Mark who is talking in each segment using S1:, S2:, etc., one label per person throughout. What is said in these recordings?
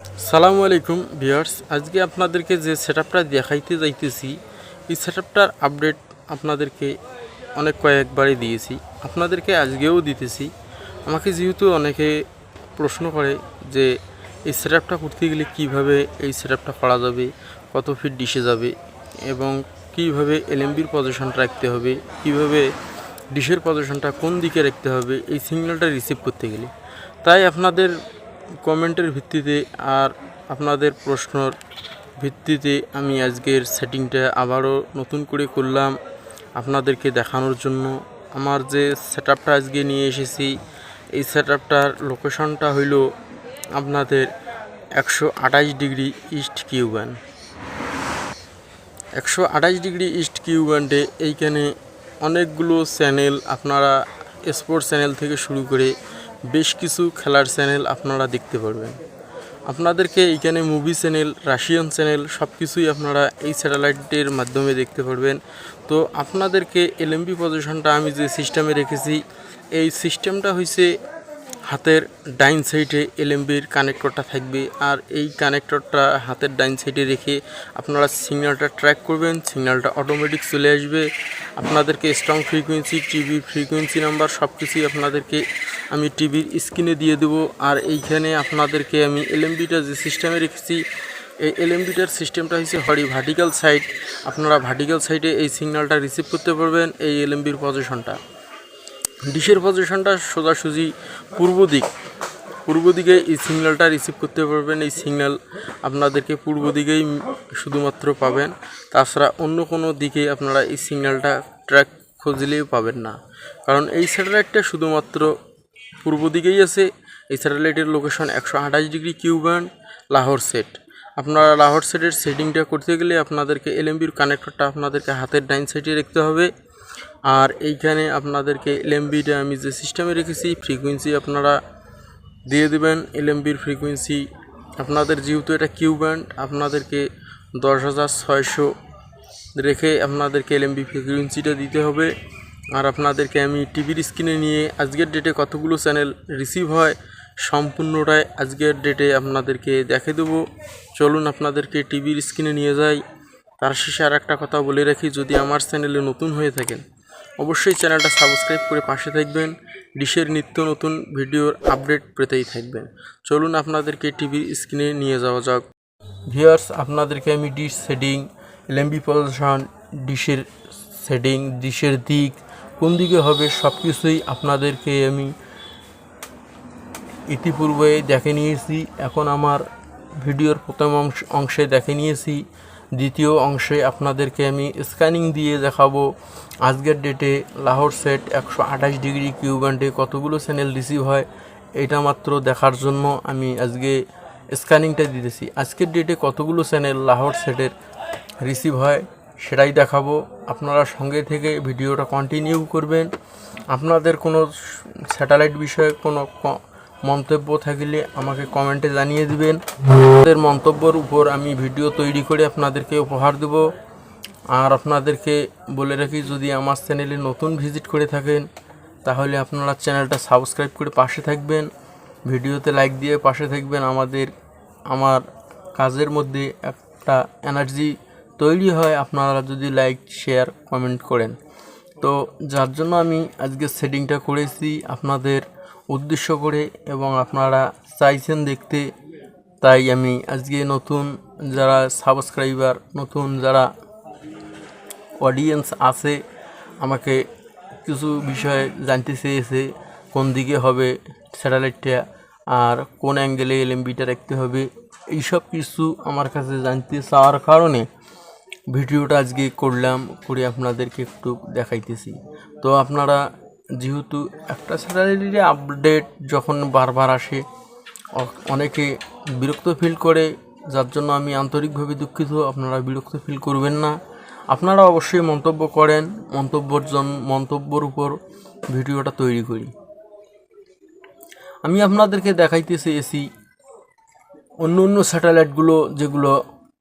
S1: আসসালামু আলাইকুম ভিউয়ার্স, আজকে আপনাদেরকে যে সেটআপটা দেখাইতে যাইতেছি এই সেটআপটার আপডেট আপনাদেরকে কয়েকবারই দিয়েছি, আপনাদেরকে আজকেও দিতেছি। আমাকে যেহেতু অনেকে প্রশ্ন করে যে এই সেটআপটা করতে গেলে কিভাবে এই সেটআপটা করা যাবে, কত ফিট ডিশে যাবে এবং কিভাবে এলএমবির পজিশনটা রাখতে হবে, কিভাবে ডিশের পজিশনটা কোন দিকে রাখতে হবে এই সিগন্যালটা রিসিভ করতে গেলে। তাই আপনাদের কমেন্টের ভিত্তিতে আর আপনাদের প্রশ্নর ভিত্তিতে আমি আজকের সেটিংটা আবারও নতুন করে করলাম আপনাদেরকে দেখানোর জন্য। আমার যে সেটআপটা আজকে নিয়ে এসেছি এই সেটআপটার লোকেশনটা হইল আপনাদের 128 ডিগ্রি ইস্ট কিউব্যান্ড। 128 ডিগ্রি ইস্ট কিউব্যান্ডে এইখানে অনেকগুলো চ্যানেল, আপনারা স্পোর্টস চ্যানেল থেকে শুরু করে বেশ কিছু খেলার চ্যানেল আপনারা দেখতে পারবেন। আপনাদেরকে এইখানে মুভি চ্যানেল, রাশিয়ান চ্যানেল সব কিছুই আপনারা এই স্যাটেলাইটের মাধ্যমে দেখতে পারবেন। তো আপনাদেরকে এলএমবি পজিশনটা আমি যে সিস্টেমে রেখেছি এই সিস্টেমটা হইছে হাতের ডাইন সাইডে এলএমবির কানেক্টরটা থাকবে, আর এই কানেক্টরটা হাতের ডাইন সাইডে রেখে আপনারা সিগন্যালটা ট্র্যাক করবেন, সিগন্যালটা অটোমেটিক চলে আসবে। আপনাদেরকে strong frequency, TV frequency number সব কিছুই আপনাদেরকে আমি টিভির স্ক্রিনে দিয়ে দেবো। আর এইখানে আপনাদেরকে আমি এলএমবিটা যে সিস্টেমে রেখেছি এই এলএমবিটার সিস্টেমটা হচ্ছে ভার্টিক্যাল সাইড। আপনারা ভার্টিক্যাল সাইডে এই সিগন্যালটা রিসিভ করতে পারবেন। এই এলএমবির পজিশনটা, ডিশের পজিশনটা সোজাসুজি পূর্ব দিকে এই সিগন্যালটা রিসিভ করতে পারবেন। এই সিগন্যাল আপনাদেরকে পূর্ব দিকেই শুধুমাত্র পাবেন, তাছাড়া অন্য কোনো দিকে আপনারা এই সিগন্যালটা ট্র্যাক খুঁজলেও পাবেন না, কারণ এই স্যাটেলাইটটা শুধুমাত্র পূর্ব দিকেই আছে। এই স্যাটেলাইটের লোকেশন 128 ডিগ্রি কিউব্যান্ড, লাহোর সেট। আপনারা লাহোর সেটের সেটিংটা করতে গেলে আপনাদেরকে এলএমবির কানেক্টরটা আপনাদেরকে হাতের ডাইন সাইডে রাখতে হবে। আর এইখানে আপনাদেরকে এলএমবিটা আমি যে সিস্টেমে রেখেছি ফ্রিকোয়েন্সি আপনারা দিয়ে দেবেন। এলএমবির ফ্রিকোয়েন্সি আপনাদের যেহেতু এটা কিউব্যান্ড আপনাদেরকে 10,600 রেখে আপনাদেরকে এলএমবি ফ্রিকোয়েন্সিটা দিতে হবে। আর আপনাদেরকে আমি টিভির স্ক্রিনে নিয়ে আজকের ডেটে কতগুলো চ্যানেল রিসিভ হয় সম্পূর্ণটাই আজকের ডেটে আপনাদেরকে দেখে দেবো। চলুন আপনাদেরকে টিভির স্ক্রিনে নিয়ে যাই। তার শেষে আর একটা কথা বলে রাখি, যদি আমার চ্যানেলে নতুন হয়ে থাকেন অবশ্যই চ্যানেলটা সাবস্ক্রাইব করে পাশে থাকবেন, ডিশের নিত্য নতুন ভিডিওর আপডেট পেতেই থাকবেন। চলুন আপনাদেরকে টিভির স্ক্রিনে নিয়ে যাওয়া যাক। ভিউয়ার্স, আপনাদেরকে আমি ডিশ সেটিং, এলএমবি পজিশন, ডিশের সেটিং, ডিশের দিক কোন দিকে হবে সব কিছুই আপনাদেরকে আমি ইতিপূর্বে দেখে নিয়েছি। এখন আমার ভিডিওর প্রথম অংশে দেখে নিয়েছি, দ্বিতীয় অংশে আপনাদেরকে আমি স্ক্যানিং দিয়ে দেখাবো আজকের ডেটে লাহোর সেট 128 ডিগ্রি কিউব্যান্ডে কতগুলো চ্যানেল রিসিভ হয়। এটা মাত্র দেখার জন্য আমি আজকে স্ক্যানিংটা দিতেছি। আজকের ডেটে কতগুলো চ্যানেল লাহোর সেটের রিসিভ হয় সেটাই দেখাবো। আপনারা সঙ্গে থেকে ভিডিওটা কন্টিনিউ করবেন। আপনাদের কোনো স্যাটেলাইট বিষয়ে কোনো মন্তব্য থাকলে আমাকে কমেন্টে জানিয়ে দিবেন। আপনাদের মন্তব্যের উপর আমি ভিডিও তৈরি করে আপনাদেরকে উপহার দেব। আর আপনাদেরকে বলে রাখি, যদি আমার চ্যানেলে নতুন ভিজিট করে থাকেন তাহলে আপনারা চ্যানেলটা সাবস্ক্রাইব করে পাশে থাকবেন, ভিডিওতে লাইক দিয়ে পাশে থাকবেন। আমার কাজের মধ্যে একটা এনার্জি তৈরি হয় আপনারা যদি লাইক, শেয়ার, কমেন্ট করেন। তো যার জন্য আমি আজকে সেটিংটা করেছি আপনাদের উদ্দেশ্য করে, এবং আপনারা চাইছেন দেখতে, তাই আমি আজকে নতুন যারা সাবস্ক্রাইবার, নতুন যারা অডিয়েন্স আছে আমাকে কিছু বিষয় জানতে চেয়েছে, কোন দিকে হবে স্যাটেলাইটটা আর কোন অ্যাঙ্গেলে এলএমবিটা রাখতে হবে, এইসব কিছু আমার কাছে জানতে চাওয়ার কারণে ভিডিওটা আজকে করলাম, করে আপনাদেরকে একটু দেখাইতেছি। তো আপনারা যেহেতু একটা স্যাটেলাইটের আপডেট যখন বারবার আসে অনেকে বিরক্ত ফিল করে, যার জন্য আমি আন্তরিকভাবে দুঃখিত। আপনারা বিরক্ত ফিল করবেন না, আপনারা অবশ্যই মন্তব্য করেন, মন্তব্যর উপর ভিডিওটা তৈরি করি। আমি আপনাদেরকে দেখাইতে চেয়েছি অন্য স্যাটেলাইটগুলো যেগুলো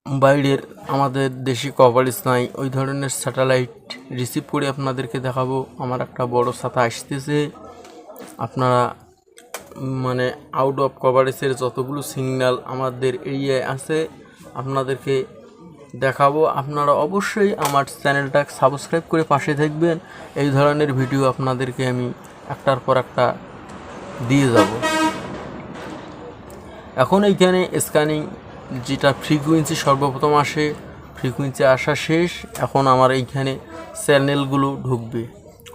S1: বাইরের, আমাদের দেশি কভারেজ নাই ওই ধরনের স্যাটেলাইট রিসিভ করে আপনাদেরকে দেখাবো। আমার একটা বড় ছাতা আসতেছে, আপনারা মানে আউট অফ কভারেজের যতগুলো সিগন্যাল আমাদের এরিয়ায় আছে আপনাদেরকে দেখাবো। আপনারা অবশ্যই আমার চ্যানেলটা সাবস্ক্রাইব করে পাশে থাকবেন। এই ধরনের ভিডিও আপনাদেরকে আমি একটার পর একটা দিয়ে যাব। এখন এইখানে স্ক্যানিং যেটা ফ্রিকোয়েন্সি সর্বপ্রথম আসে, ফ্রিকোয়েন্সি আসা শেষ। এখন আমার এইখানে চ্যানেলগুলো ঢুকবে,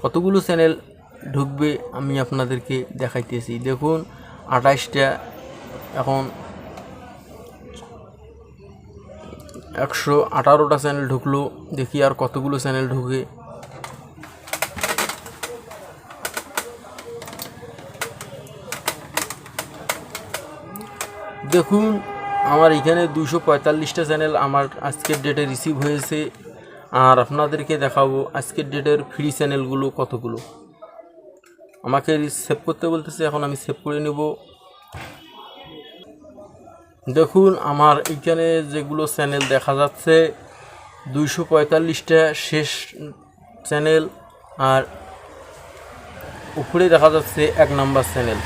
S1: কতগুলো চ্যানেল ঢুকবে আমি আপনাদেরকে দেখাইতেছি। দেখুন 28টা, এখন 118টা চ্যানেল ঢুকলো। দেখি আর কতগুলো চ্যানেল ঢুকে। দেখুন আমার এখানে 245টা চ্যানেল আমার আজকের ডেটে রিসিভ হয়েছে। আর আপনাদেরকে দেখাবো আজকের ডেটের ফ্রি চ্যানেলগুলো কতগুলো। আমাকে সেভ করতে বলতেছে, এখন আমি সেভ করে নেব। দেখুন আমার এইখানে যেগুলো চ্যানেল দেখা যাচ্ছে 245টা শেষ চ্যানেল, আর উপরে দেখা যাচ্ছে 1 নম্বর চ্যানেল।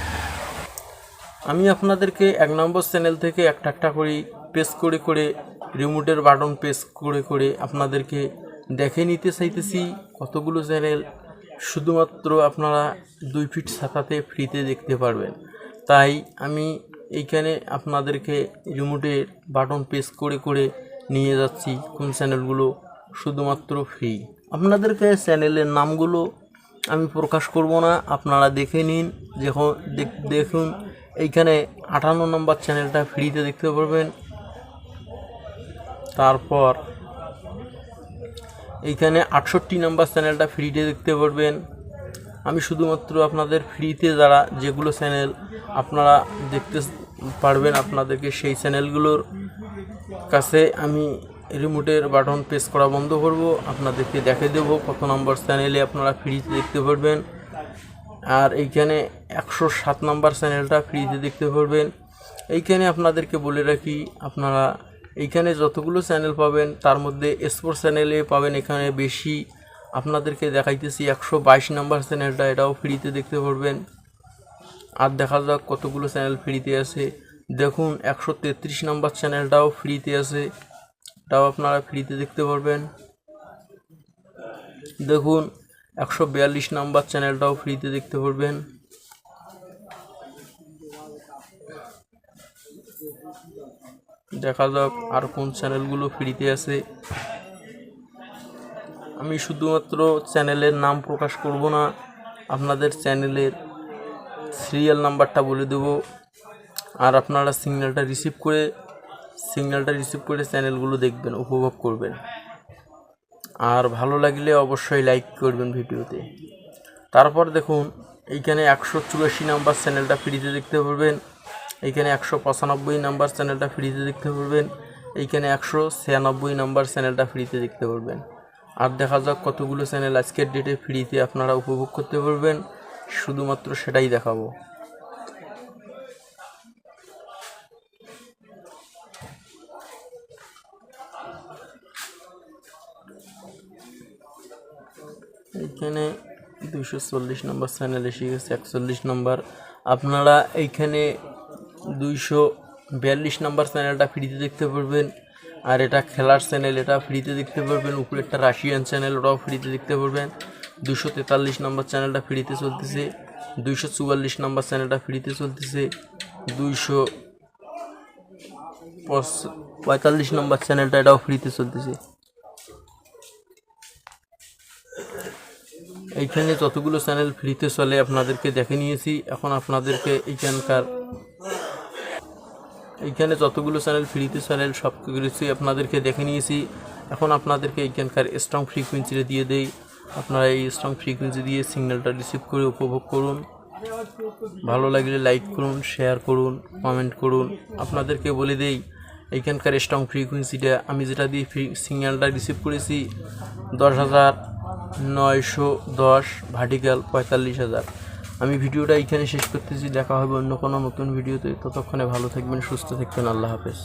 S1: আমি আপনাদেরকে 1 নম্বর চ্যানেল থেকে একটা করে প্রেস করে করে রিমোটের বাটন প্রেস করে করে আপনাদেরকে দেখে নিতে চাইতেছি কতগুলো চ্যানেল শুধুমাত্র আপনারা 2 ফিট ছাতাতে ফ্রিতে দেখতে পারবেন। তাই আমি এইখানে আপনাদেরকে রিমোটের বাটন প্রেস করে করে নিয়ে যাচ্ছি কোন চ্যানেলগুলো শুধুমাত্র ফ্রি। আপনাদেরকে চ্যানেলের নামগুলো আমি প্রকাশ করব না, আপনারা দেখে নিন। দেখুন এইখানে 58 নম্বর চ্যানেলটা ফ্রিতে দেখতে পারবেন। তারপর এইখানে 68 নম্বর চ্যানেলটা ফ্রিতে দেখতে পারবেন। আমি শুধুমাত্র আপনাদের ফ্রিতে যারা যেগুলো চ্যানেল আপনারা দেখতে পারবেন আপনাদেরকে সেই চ্যানেলগুলোর কাছে আমি রিমোটের বাটন প্রেস করা বন্ধ করব, আপনাদেরকে দেখে দেব কত নম্বর চ্যানেলে আপনারা ফ্রিতে দেখতে পারবেন। আর এইখানে 107 নম্বর চ্যানেলটা ফ্রিতে দেখতে পারবেন। এইখানে আপনাদেরকে বলে রাখি, আপনারা এইখানে যতগুলো চ্যানেল পাবেন তার মধ্যে স্পোর্টস চ্যানেলে পাবেন এখানে বেশি। আপনাদেরকে দেখাইতেছি 122 নম্বর চ্যানেলটা, এটাও ফ্রিতে দেখতে পারবেন। আর দেখা যাক কতগুলো চ্যানেল ফ্রিতে আছে। দেখুন 133 নম্বর চ্যানেলটাও ফ্রিতে আছে, এটাও আপনারা ফ্রিতে দেখতে পারবেন। দেখুন 142 নম্বর চ্যানেলটাও ফ্রিতে দেখতে পারবেন। দেখা যাক আর কোন চ্যানেলগুলো ফ্রিতে আছে। আমি শুধুমাত্র চ্যানেলের নাম প্রকাশ করব না, আপনাদের চ্যানেলের সিরিয়াল নাম্বারটা বলে দেব। আর আপনারা সিগন্যালটা রিসিভ করে চ্যানেলগুলো দেখবেন, উপভোগ করবেন। আর ভালো লাগলে অবশ্যই লাইক করবেন ভিডিওতে। তারপর দেখুন এইখানে 184 নাম্বার চ্যানেলটা ফ্রিতে দেখতে পারবেন। এইখানে 195 নাম্বার চ্যানেলটা ফ্রিতে দেখতে পারবেন। এইখানে 196 নাম্বার চ্যানেলটা ফ্রিতে দেখতে পারবেন। আর দেখা যাক কতগুলো চ্যানেল আজকের ডেটে ফ্রিতে আপনারা উপভোগ করতে পারবেন, শুধুমাত্র সেটাই দেখাবো। এইখানে 240 নম্বর চ্যানেল এসে গেছে, 41 নম্বর। আপনারা এইখানে 242 নম্বর চ্যানেলটা ফ্রিতে দেখতে পারবেন। আর এটা খেলার চ্যানেল, এটা ফ্রিতে দেখতে পারবেন। উপরে একটা রাশিয়ান চ্যানেল, ওটাও ফ্রিতে দেখতে পারবেন। 243 নম্বর চ্যানেলটা ফ্রিতে চলতেছে। 244 নম্বর চ্যানেলটা ফ্রিতে চলতেছে। 245 নম্বর চ্যানেলটা, এটাও ফ্রিতে চলতেছে। এইখানে যতগুলো চ্যানেল ফ্রিতে চলে আপনাদেরকে দেখে নিয়েছি। এখন আপনাদেরকে এইখানে যতগুলো চ্যানেল ফ্রিতে চ্যানেল সব কিছুই আপনাদেরকে দেখে নিয়েছি। এখন আপনাদেরকে এইখানকার স্ট্রং ফ্রিকোয়েন্সিটা দিয়ে দেই। আপনারা এই স্ট্রং ফ্রিকোয়েন্সি দিয়ে সিগন্যালটা রিসিভ করে উপভোগ করুন। ভালো লাগলে লাইক করুন, শেয়ার করুন, কমেন্ট করুন। আপনাদেরকে বলে দেই এইখানকার স্ট্রং ফ্রিকোয়েন্সিটা আমি যেটা দিয়ে সিগন্যালটা রিসিভ করেছি 10,910 ভার্টিক্যাল 45,000। আমি ভিডিওটা এইখানে শেষ করতেছি। দেখা হবে অন্য কোনো নতুন ভিডিওতে। ততক্ষণে ভালো থাকবেন, সুস্থ থাকবেন। আল্লাহ হাফেজ।